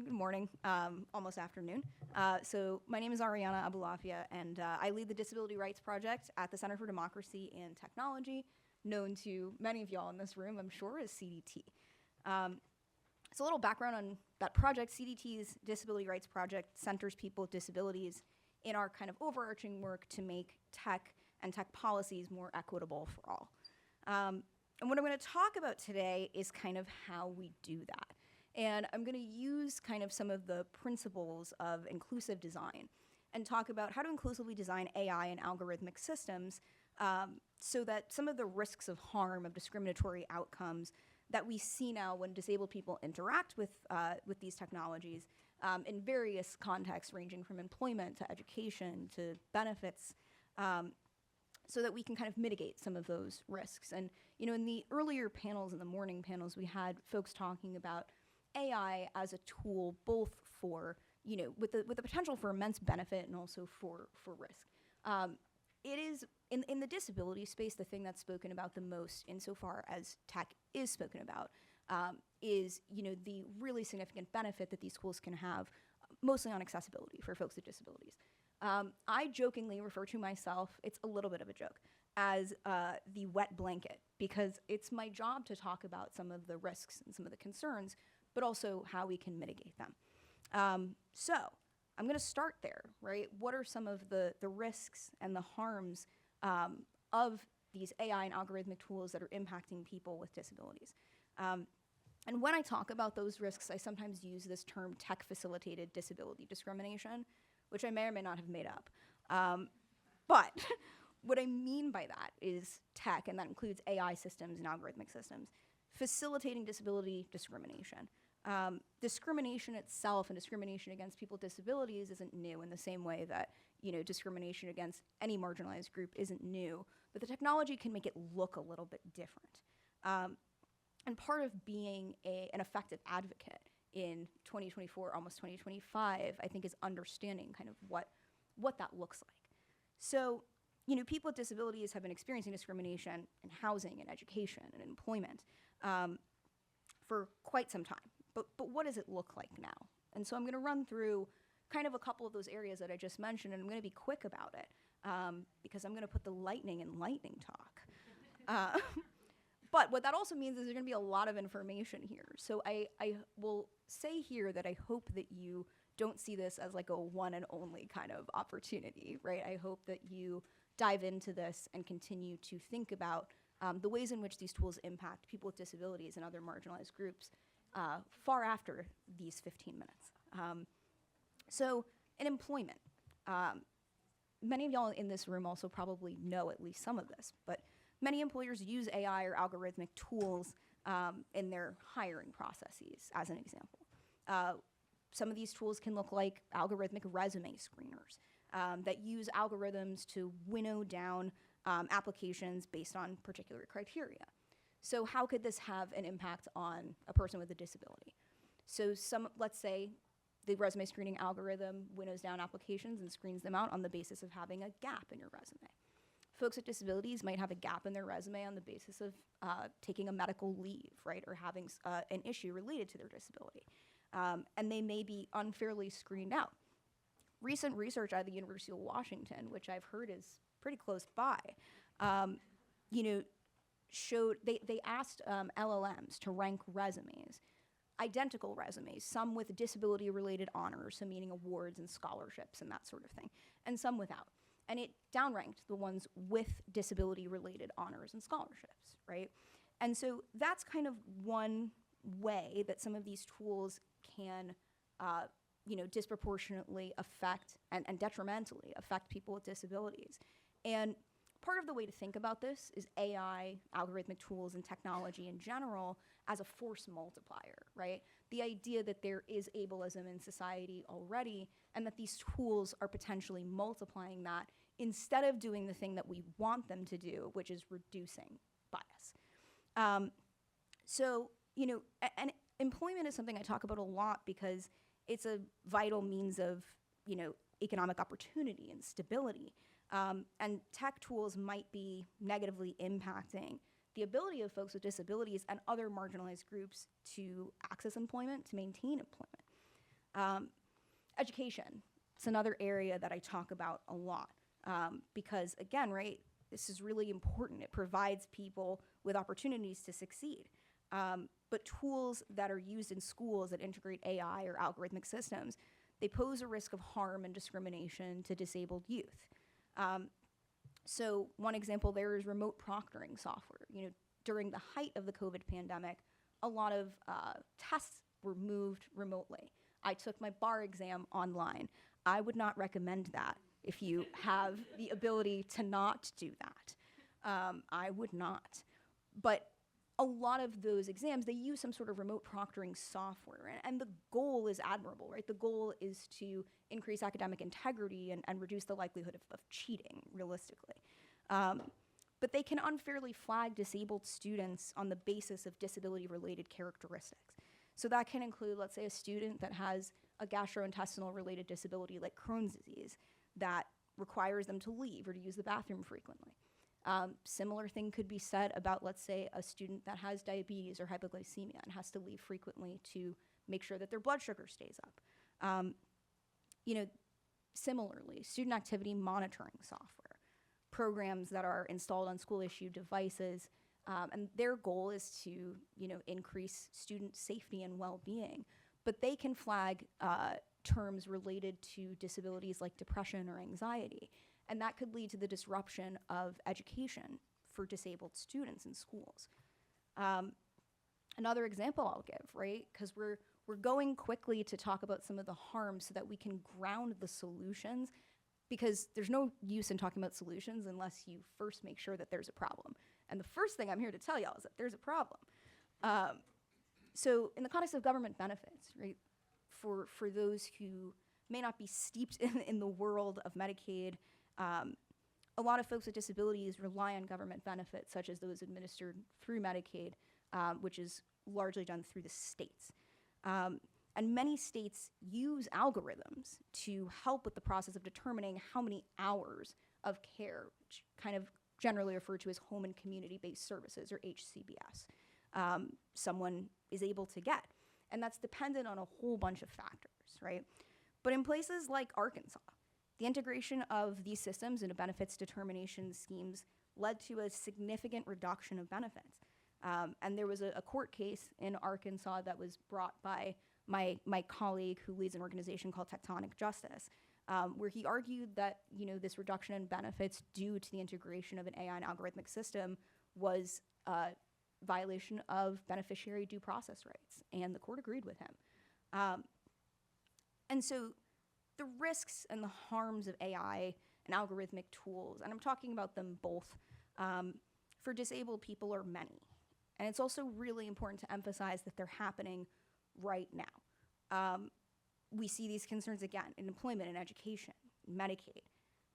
good morning, almost afternoon. So my name is Ariana Aboulafia, and I lead the Disability Rights Project at the Center for Democracy and Technology, known to many of y'all in this room, I'm sure, as CDT. So a little background on that project. CDT's Disability Rights Project centers people with disabilities in our kind of overarching work to make tech and tech policies more equitable for all. And what I'm going to talk about today is kind of how we do that. And I'm going to use kind of some of the principles of inclusive design and talk about how to inclusively design AI and algorithmic systems so that some of the risks of harm, of discriminatory outcomes that we see now when disabled people interact with these technologies in various contexts, ranging from employment to education to benefits, so that we can kind of mitigate some of those risks. And in the earlier panels, in the morning panels, we had folks talking about AI as a tool both for, with the potential for immense benefit and also for risk. It is, in the disability space, the thing that's spoken about the most insofar as tech is spoken about is, the really significant benefit that these tools can have, mostly on accessibility for folks with disabilities. I jokingly refer to myself, it's a little bit of a joke, as the wet blanket, because it's my job to talk about some of the risks and some of the concerns, but also how we can mitigate them. So I'm going to start there, right? What are some of the risks and the harms of these AI and algorithmic tools that are impacting people with disabilities? And when I talk about those risks, I sometimes use this term tech-facilitated disability discrimination, which I may or may not have made up. But what I mean by that is tech, and that includes AI systems and algorithmic systems, facilitating disability discrimination. Discrimination itself and discrimination against people with disabilities isn't new in the same way that discrimination against any marginalized group isn't new, but the technology can make it look a little bit different. And part of being an effective advocate in 2024, almost 2025, I think is understanding kind of what that looks like. So, people with disabilities have been experiencing discrimination in housing and education and employment for quite some time. But what does it look like now? And so I'm going to run through kind of a couple of those areas that I just mentioned, and I'm going to be quick about it because I'm going to put the lightning in lightning talk. But what that also means is there's going to be a lot of information here. So I will say here that I hope that you don't see this as like a one and only kind of opportunity, right? I hope that you dive into this and continue to think about the ways in which these tools impact people with disabilities and other marginalized groups far after these 15 minutes. So in employment, many of y'all in this room also probably know at least some of this, but many employers use AI or algorithmic tools in their hiring processes, as an example. Some of these tools can look like algorithmic resume screeners that use algorithms to winnow down applications based on particular criteria. So how could this have an impact on a person with a disability? So let's say the resume screening algorithm winnows down applications and screens them out on the basis of having a gap in your resume. Folks with disabilities might have a gap in their resume on the basis of taking a medical leave, right, or having an issue related to their disability. And they may be unfairly screened out. Recent research out of the University of Washington, which I've heard is pretty close by, showed they asked LLMs to rank resumes, identical resumes, some with disability-related honors, so meaning awards and scholarships and that sort of thing, and some without. And it downranked the ones with disability-related honors and scholarships, right? And so that's kind of one way that some of these tools can, disproportionately affect and detrimentally affect people with disabilities. And part of the way to think about this is AI, algorithmic tools, and technology in general as a force multiplier, right? The idea that there is ableism in society already and that these tools are potentially multiplying that instead of doing the thing that we want them to do, which is reducing bias. And employment is something I talk about a lot because it's a vital means of, economic opportunity and stability. And tech tools might be negatively impacting the ability of folks with disabilities and other marginalized groups to access employment, to maintain employment. Education, it's another area that I talk about a lot because, again, right, this is really important. It provides people with opportunities to succeed. But tools that are used in schools that integrate AI or algorithmic systems, they pose a risk of harm and discrimination to disabled youth. So one example there is remote proctoring software. You know, during the height of the COVID pandemic, a lot of tests were moved remotely. I took my bar exam online. I would not recommend that if you have the ability to not do that. I would not. But a lot of those exams, they use some sort of remote proctoring software, and the goal is admirable, right? The goal is to increase academic integrity and reduce the likelihood of cheating, realistically. But they can unfairly flag disabled students on the basis of disability-related characteristics. So that can include, let's say, a student that has a gastrointestinal-related disability like Crohn's disease that requires them to leave or to use the bathroom frequently. Similar thing could be said about, let's say, a student that has diabetes or hypoglycemia and has to leave frequently to make sure that their blood sugar stays up. You know, similarly, student activity monitoring software, programs that are installed on school-issued devices, and their goal is to, you know, increase student safety and well-being, but they can flag terms related to disabilities like depression or anxiety. And that could lead to the disruption of education for disabled students in schools. Another example I'll give, right? Because we're going quickly to talk about some of the harms so that we can ground the solutions, because there's no use in talking about solutions unless you first make sure that there's a problem. And the first thing I'm here to tell y'all is that there's a problem. So in the context of government benefits, right? For those who may not be steeped in the world of Medicaid, a lot of folks with disabilities rely on government benefits, such as those administered through Medicaid, which is largely done through the states. And many states use algorithms to help with the process of determining how many hours of care, which kind of generally referred to as home and community-based services, or HCBS, someone is able to get. And that's dependent on a whole bunch of factors, right? But in places like Arkansas, the integration of these systems into benefits determination schemes led to a significant reduction of benefits. And there was a court case in Arkansas that was brought by my colleague who leads an organization called Tectonic Justice, where he argued that, you know, this reduction in benefits due to the integration of an AI and algorithmic system was a violation of beneficiary due process rights, and the court agreed with him. And so the risks and the harms of AI and algorithmic tools, and I'm talking about them both, for disabled people are many. And it's also really important to emphasize that they're happening right now. We see these concerns again in employment and education, Medicaid.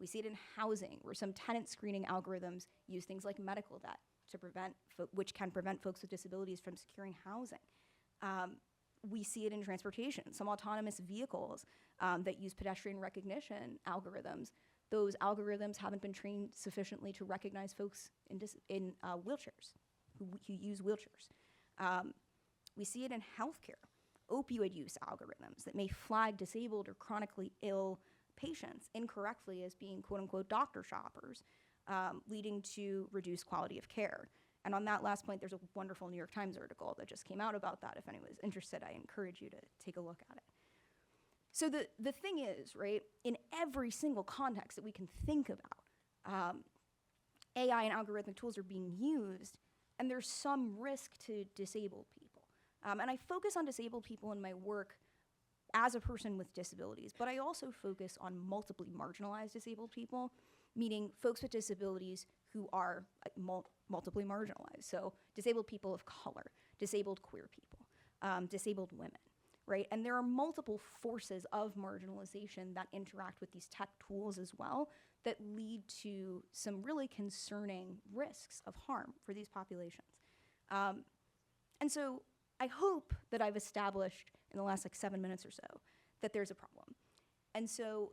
We see it in housing, where some tenant screening algorithms use things like medical debt to prevent, which can prevent folks with disabilities from securing housing. We see it in transportation, some autonomous vehicles that use pedestrian recognition algorithms. Those algorithms haven't been trained sufficiently to recognize folks in wheelchairs, who use wheelchairs. We see it in healthcare, opioid use algorithms that may flag disabled or chronically ill patients incorrectly as being quote unquote doctor shoppers, leading to reduced quality of care. And on that last point, there's a wonderful New York Times article that just came out about that. If anyone's interested, I encourage you to take a look at it. So the thing is, right, in every single context that we can think about, AI and algorithmic tools are being used, and there's some risk to disabled people. And I focus on disabled people in my work as a person with disabilities, but I also focus on multiply marginalized disabled people, meaning folks with disabilities who are multiply marginalized. So disabled people of color, disabled queer people, disabled women, right? And there are multiple forces of marginalization that interact with these tech tools as well that lead to some really concerning risks of harm for these populations. And so I hope that I've established in the last 7 minutes or so that there's a problem. And so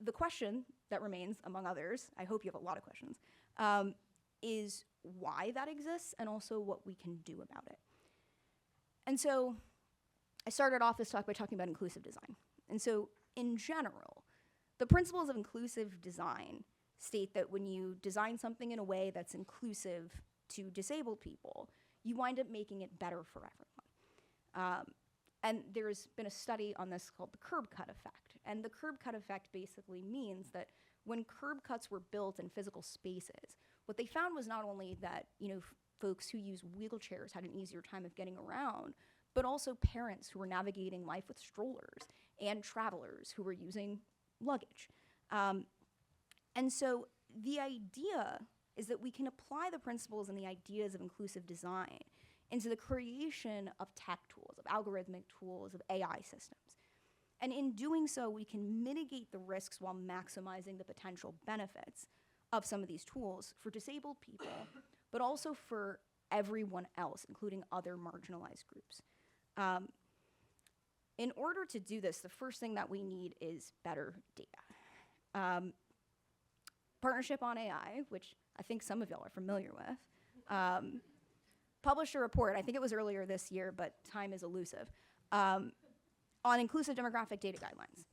the question that remains, among others, I hope you have a lot of questions, is why that exists and also what we can do about it. And so I started off this talk by talking about inclusive design. And so, in general, the principles of inclusive design state that when you design something in a way that's inclusive to disabled people, you wind up making it better for everyone. And there's been a study on this called the curb cut effect. And the curb cut effect basically means that when curb cuts were built in physical spaces, what they found was not only that, folks who use wheelchairs had an easier time of getting around, but also parents who were navigating life with strollers and travelers who were using luggage. And so the idea is that we can apply the principles and the ideas of inclusive design into the creation of tech tools, of algorithmic tools, of AI systems. And in doing so, we can mitigate the risks while maximizing the potential benefits of some of these tools for disabled people, but also for everyone else, including other marginalized groups. In order to do this, the first thing that we need is better data. Partnership on AI, which I think some of y'all are familiar with, published a report, I think it was earlier this year, but time is elusive, on inclusive demographic data guidelines,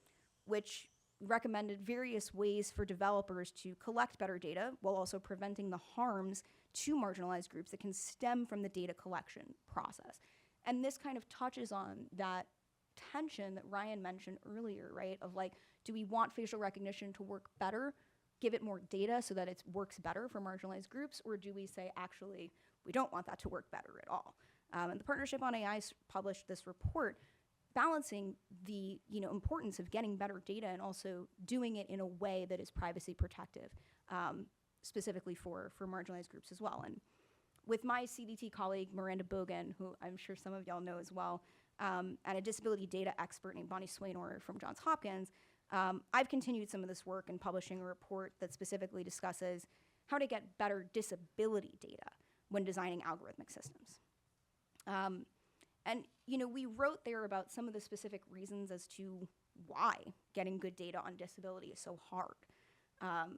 which recommended various ways for developers to collect better data while also preventing the harms to marginalized groups that can stem from the data collection process. And this kind of touches on that tension that Ryan mentioned earlier, right? Of like, do we want facial recognition to work better, give it more data so that it works better for marginalized groups, or do we say, actually, we don't want that to work better at all? And the Partnership on AI published this report balancing the importance of getting better data and also doing it in a way that is privacy protective, specifically for marginalized groups as well. And with my CDT colleague, Miranda Bogan, who I'm sure some of y'all know as well, and a disability data expert named Bonnie Swainor from Johns Hopkins, I've continued some of this work in publishing a report that specifically discusses how to get better disability data when designing algorithmic systems. And we wrote there about some of the specific reasons as to why getting good data on disability is so hard.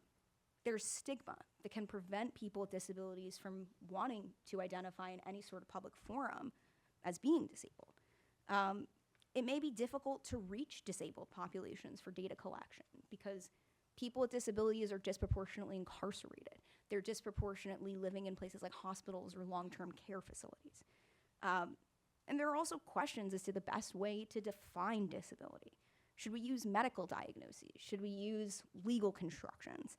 There's stigma that can prevent people with disabilities from wanting to identify in any sort of public forum as being disabled. It may be difficult to reach disabled populations for data collection because people with disabilities are disproportionately incarcerated. They're disproportionately living in places like hospitals or long-term care facilities. And there are also questions as to the best way to define disability. Should we use medical diagnoses? Should we use legal constructions?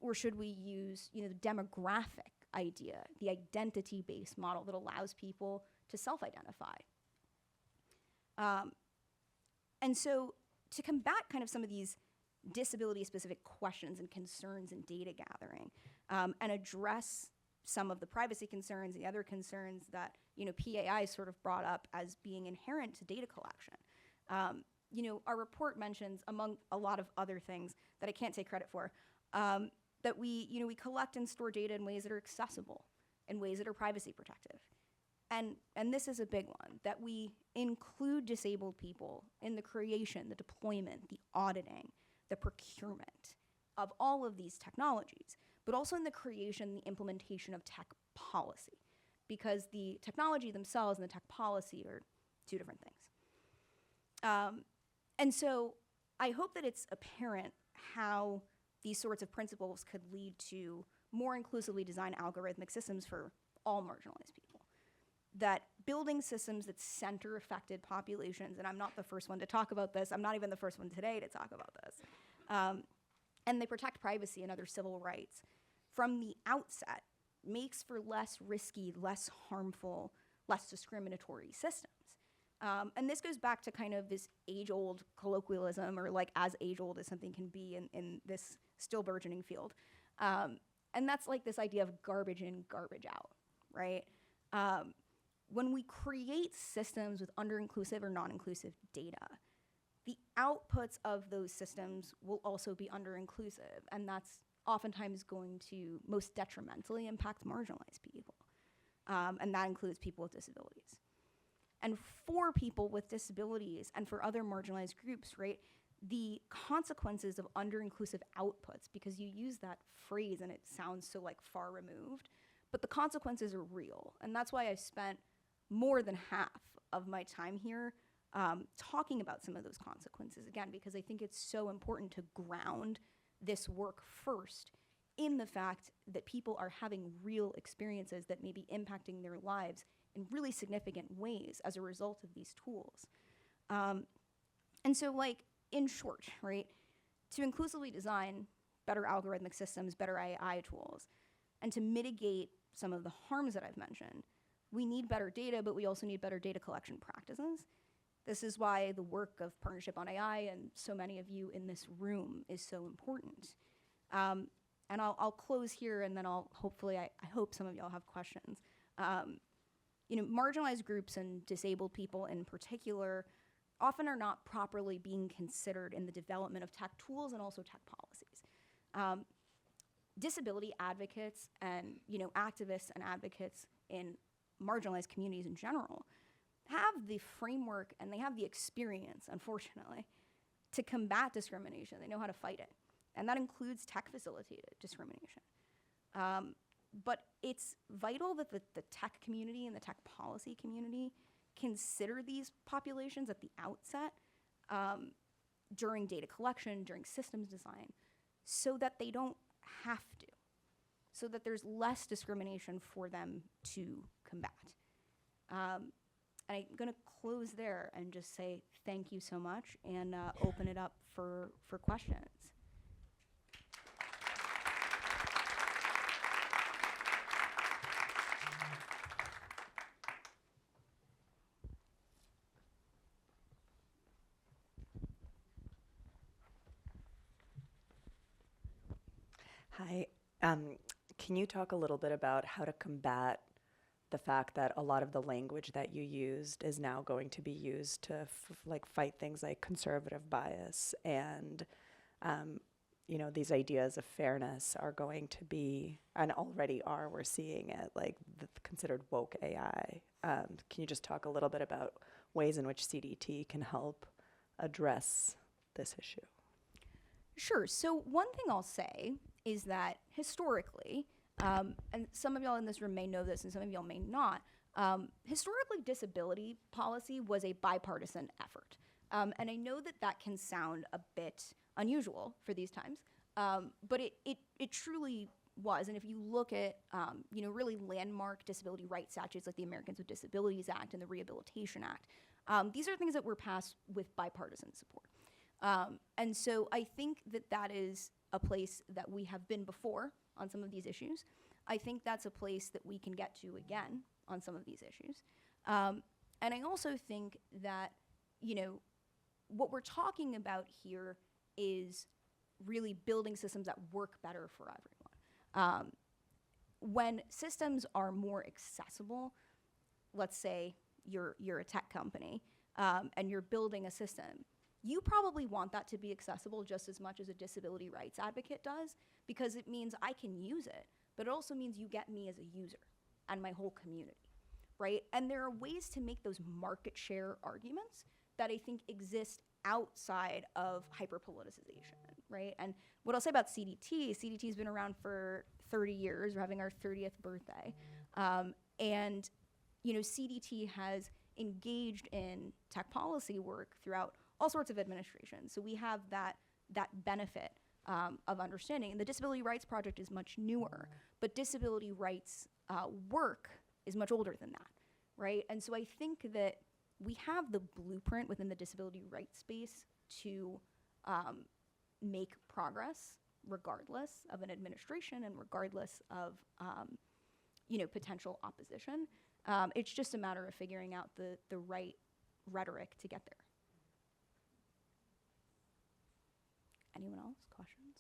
Or should we use the demographic idea, the identity-based model that allows people to self-identify? And so to combat kind of some of these disability-specific questions and concerns in data gathering, and address some of the privacy concerns, the other concerns that PAI sort of brought up as being inherent to data collection. Our report mentions, among a lot of other things that I can't take credit for, that we collect and store data in ways that are accessible, in ways that are privacy protective. And this is a big one, that we include disabled people in the creation, the deployment, the auditing, the procurement of all of these technologies, but also in the creation, the implementation of tech policy, because the technology themselves and the tech policy are two different things. And so I hope that it's apparent how these sorts of principles could lead to more inclusively designed algorithmic systems for all marginalized people. That building systems that center affected populations, and I'm not the first one to talk about this, I'm not even the first one today to talk about this, and they protect privacy and other civil rights from the outset makes for less risky, less harmful, less discriminatory systems. And this goes back to kind of this age-old colloquialism, or like as age-old as something can be in this still burgeoning field. And that's like this idea of garbage in, garbage out, right? When we create systems with under-inclusive or non-inclusive data, the outputs of those systems will also be under-inclusive, and that's oftentimes going to most detrimentally impact marginalized people. And that includes people with disabilities. And for people with disabilities and for other marginalized groups, right, the consequences of under-inclusive outputs, because you use that phrase and it sounds so like far removed, but the consequences are real. And that's why I spent more than half of my time here talking about some of those consequences, again, because I think it's so important to ground this work first in the fact that people are having real experiences that may be impacting their lives in really significant ways as a result of these tools. And so, like, in short, right, to inclusively design better algorithmic systems, better AI tools, and to mitigate some of the harms that I've mentioned, we need better data, but we also need better data collection practices. This is why the work of Partnership on AI and so many of you in this room is so important. And I'll close here, and then I'll hopefully, I hope some of y'all have questions. You know, marginalized groups and disabled people in particular often are not properly being considered in the development of tech tools and also tech policies. Disability advocates and, you know, activists and advocates in marginalized communities in general have the framework and they have the experience, unfortunately, to combat discrimination. They know how to fight it. And that includes tech-facilitated discrimination. But it's vital that the tech community and the tech policy community consider these populations at the outset during data collection, during systems design, so that they don't have to, so that there's less discrimination for them to combat. And I'm gonna close there and just say thank you so much and open it up for questions. Hi. Can you talk a little bit about how to combat the fact that a lot of the language that you used is now going to be used to fight things like conservative bias and you know, these ideas of fairness are going to be, and already are, we're seeing it, like considered woke AI. Can you just talk a little bit about ways in which CDT can help address this issue? Sure. So one thing I'll say is that historically, and some of y'all in this room may know this and some of y'all may not, historically disability policy was a bipartisan effort. And I know that that can sound a bit unusual for these times, but it truly was. And if you look at, you know, really landmark disability rights statutes like the Americans with Disabilities Act and the Rehabilitation Act, these are things that were passed with bipartisan support. And so I think that that is a place that we have been before on some of these issues. I think that's a place that we can get to again on some of these issues. And I also think that, you know, what we're talking about here is really building systems that work better for everyone. When systems are more accessible, let's say you're a tech company and you're building a system, you probably want that to be accessible just as much as a disability rights advocate does, because it means I can use it, but it also means you get me as a user and my whole community, right? And there are ways to make those market share arguments that I think exist outside of hyperpoliticization, right? And what I'll say about CDT has been around for 30 years. We're having our 30th birthday. And, you know, CDT has engaged in tech policy work throughout all sorts of administrations. So we have that benefit of understanding. And the Disability Rights Project is much newer, but disability rights work is much older than that, right? And so I think that we have the blueprint within the disability rights space to make progress regardless of an administration and regardless of you know, potential opposition. It's just a matter of figuring out the right rhetoric to get there. Anyone else? Questions?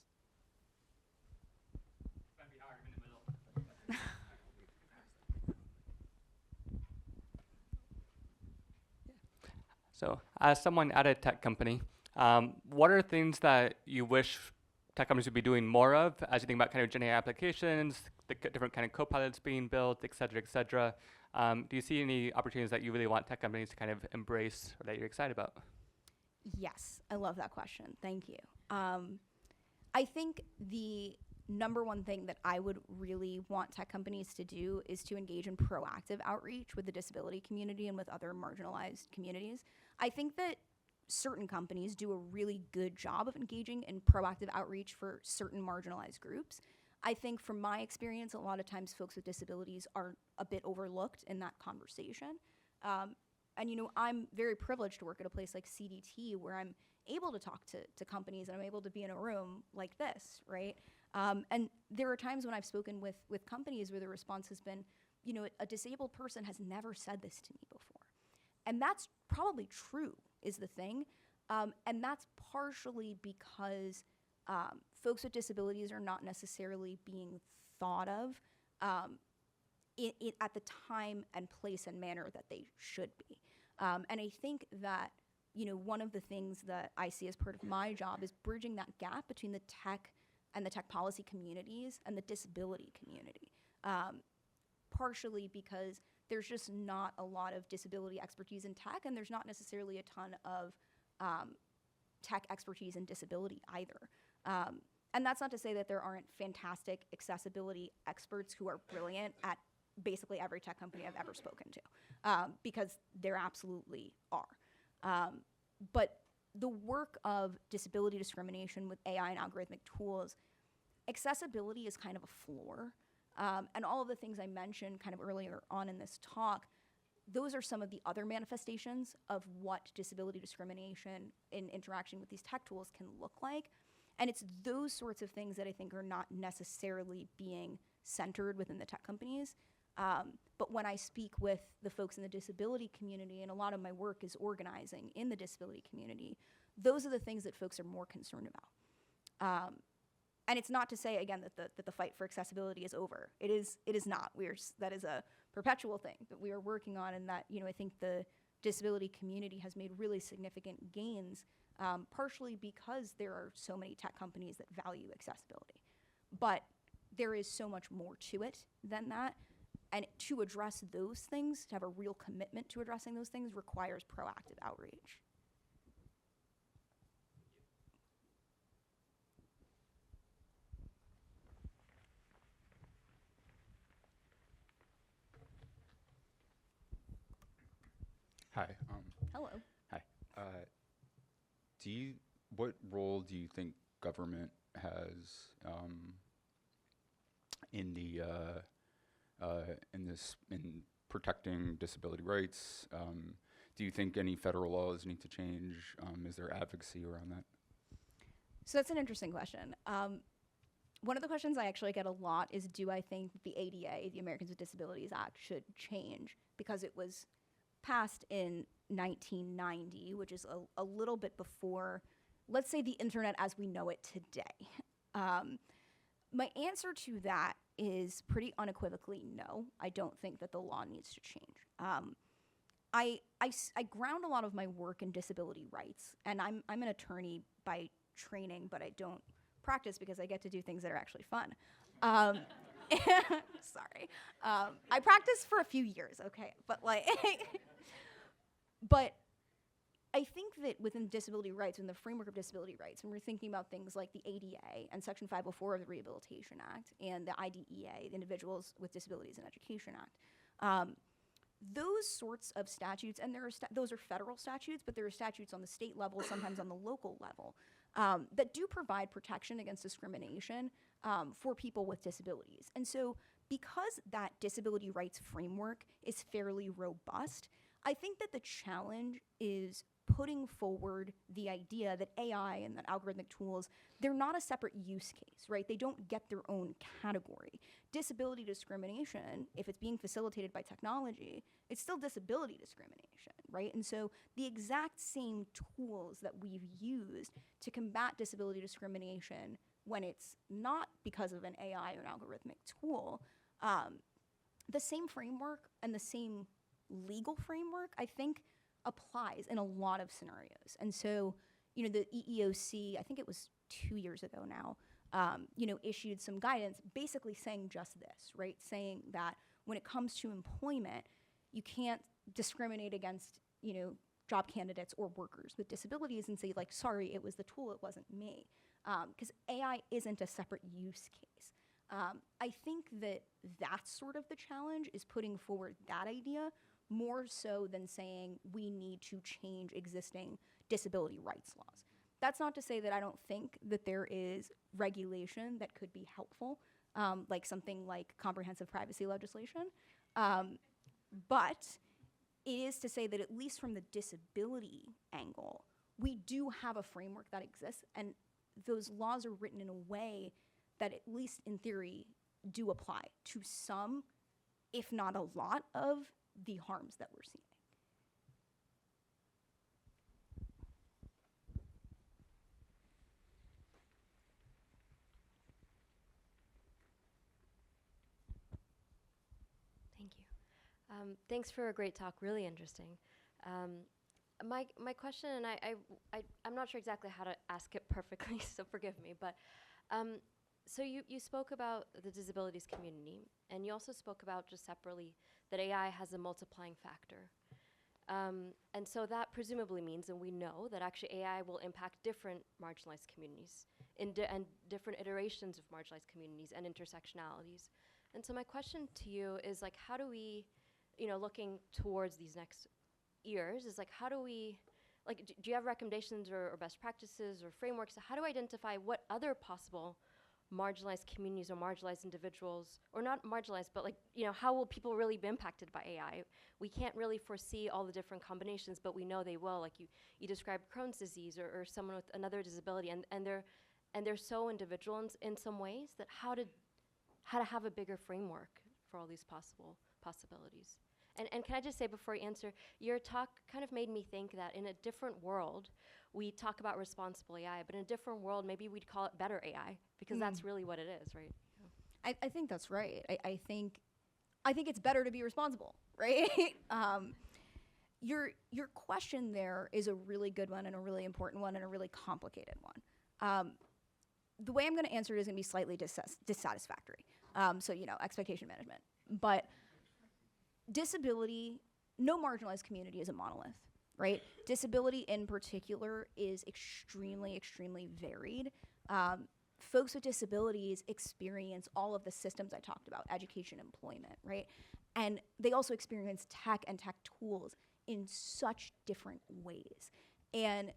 So, as someone at a tech company, what are things that you wish tech companies would be doing more of as you think about kind of Gen AI applications, the different kind of co-pilots being built, et cetera, et cetera? Do you see any opportunities that you really want tech companies to kind of embrace or that you're excited about? Yes, I love that question. Thank you. I think the number one thing that I would really want tech companies to do is to engage in proactive outreach with the disability community and with other marginalized communities. I think that certain companies do a really good job of engaging in proactive outreach for certain marginalized groups. I think from my experience, a lot of times folks with disabilities are a bit overlooked in that conversation. And I'm very privileged to work at a place like CDT where I'm able to talk to companies and I'm able to be in a room like this, right? And there are times when I've spoken with companies where the response has been, a disabled person has never said this to me before. And that's probably true, is the thing. And that's partially because folks with disabilities are not necessarily being thought of at the time and place and manner that they should be. And I think that, one of the things that I see as part of my job is bridging that gap between the tech and the tech policy communities and the disability community. Partially because there's just not a lot of disability expertise in tech, and there's not necessarily a ton of tech expertise in disability either. And that's not to say that there aren't fantastic accessibility experts who are brilliant at basically every tech company I've ever spoken to, because there absolutely are. But the work of disability discrimination with AI and algorithmic tools, accessibility is kind of a floor. And all of the things I mentioned kind of earlier on in this talk, those are some of the other manifestations of what disability discrimination in interaction with these tech tools can look like. And it's those sorts of things that I think are not necessarily being centered within the tech companies. But when I speak with the folks in the disability community, and a lot of my work is organizing in the disability community, those are the things that folks are more concerned about. And it's not to say, again, that the fight for accessibility is over. It is not. That is a perpetual thing that we are working on, and that, I think the disability community has made really significant gains, partially because there are so many tech companies that value accessibility. But there is so much more to it than that. And to address those things, to have a real commitment to addressing those things, requires proactive outreach. Hi. Hello. Hi. What role do you think government has in protecting disability rights? Do you think any federal laws need to change? Is there advocacy around that? So that's an interesting question. One of the questions I actually get a lot is, do I think the ADA, the Americans with Disabilities Act, should change because it was passed in 1990, which is a little bit before, let's say, the internet as we know it today. My answer to that is pretty unequivocally no. I don't think that the law needs to change. I ground a lot of my work in disability rights, and I'm an attorney by training, but I don't practice because I get to do things that are actually fun. Sorry. I practiced for a few years, okay? But but I think that within disability rights, in the framework of disability rights, when we're thinking about things like the ADA and Section 504 of the Rehabilitation Act and the IDEA, the Individuals with Disabilities in Education Act, those sorts of statutes, and those are federal statutes, but there are statutes on the state level, sometimes on the local level, that do provide protection against discrimination for people with disabilities. And so because that disability rights framework is fairly robust, I think that the challenge is putting forward the idea that AI and that algorithmic tools, they're not a separate use case, right? They don't get their own category. Disability discrimination, if it's being facilitated by technology, it's still disability discrimination, right? And so the exact same tools that we've used to combat disability discrimination when it's not because of an AI or an algorithmic tool, the same framework and the same legal framework, I think, applies in a lot of scenarios. And so, the EEOC, I think it was 2 years ago now, issued some guidance basically saying just this, right? Saying that when it comes to employment, you can't discriminate against, job candidates or workers with disabilities and say, sorry, it was the tool, it wasn't me. because AI isn't a separate use case. I think that that's sort of the challenge, is putting forward that idea more so than saying we need to change existing disability rights laws. That's not to say that I don't think that there is regulation that could be helpful, like something like comprehensive privacy legislation. But it is to say that at least from the disability angle, we do have a framework that exists, and those laws are written in a way that, at least in theory, do apply to some, if not a lot, of the harms that we're seeing. Thank you. Thanks for a great talk, really interesting. My question, and I'm not sure exactly how to ask it perfectly, so forgive me, but so you spoke about the disabilities community, and you also spoke about, just separately, that AI has a multiplying factor. And so that presumably means, and we know, that actually AI will impact different marginalized communities and different iterations of marginalized communities and intersectionalities. And so my question to you is, like, how do we, looking towards these next years, is like, how do we, like, do you have recommendations or best practices or frameworks? How do we identify what other possible marginalized communities or marginalized individuals, or not marginalized, but like, how will people really be impacted by AI? We can't really foresee all the different combinations, but we know they will. Like you described Crohn's disease or someone with another disability, and they're so individual in some ways, that how to have a bigger framework for all these possibilities. And can I just say, before you answer, your talk kind of made me think that in a different world, we talk about responsible AI, but in a different world, maybe we'd call it better AI, because that's really what it is, right? I think that's right. I think it's better to be responsible, right? Your question there is a really good one, and a really important one, and a really complicated one. The way I'm going to answer it is going to be slightly dissatisfactory. So, expectation management. But disability, no marginalized community is a monolith, right? Disability in particular is extremely, extremely varied. Folks with disabilities experience all of the systems I talked about, education, employment, right? And they also experience tech and tech tools in such different ways. And,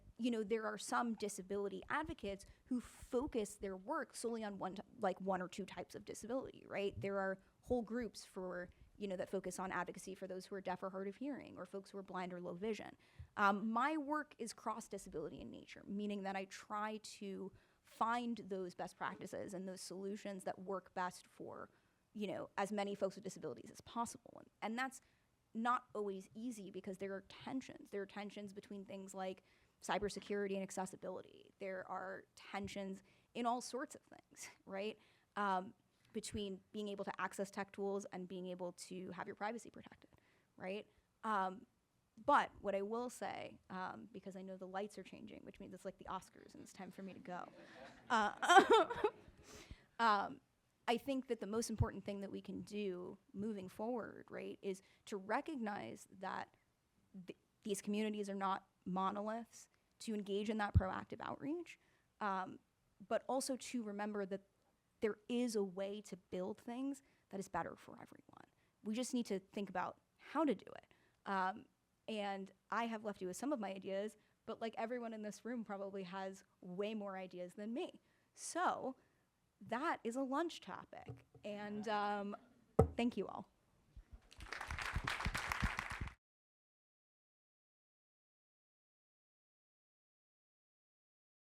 there are some disability advocates who focus their work solely on one or two types of disability, right? There are whole groups that focus on advocacy for those who are deaf or hard of hearing, or folks who are blind or low vision. My work is cross-disability in nature, meaning that I try to find those best practices and those solutions that work best for, as many folks with disabilities as possible. And that's not always easy, because there are tensions. There are tensions between things like cybersecurity and accessibility. There are tensions in all sorts of things, right? Between being able to access tech tools and being able to have your privacy protected, right? But what I will say, because I know the lights are changing, which means it's like the Oscars and it's time for me to go. I think that the most important thing that we can do moving forward, right, is to recognize that these communities are not monoliths, to engage in that proactive outreach, but also to remember that there is a way to build things that is better for everyone. We just need to think about how to do it. And I have left you with some of my ideas, but like everyone in this room probably has way more ideas than me. So that is a lunch topic. And thank you all.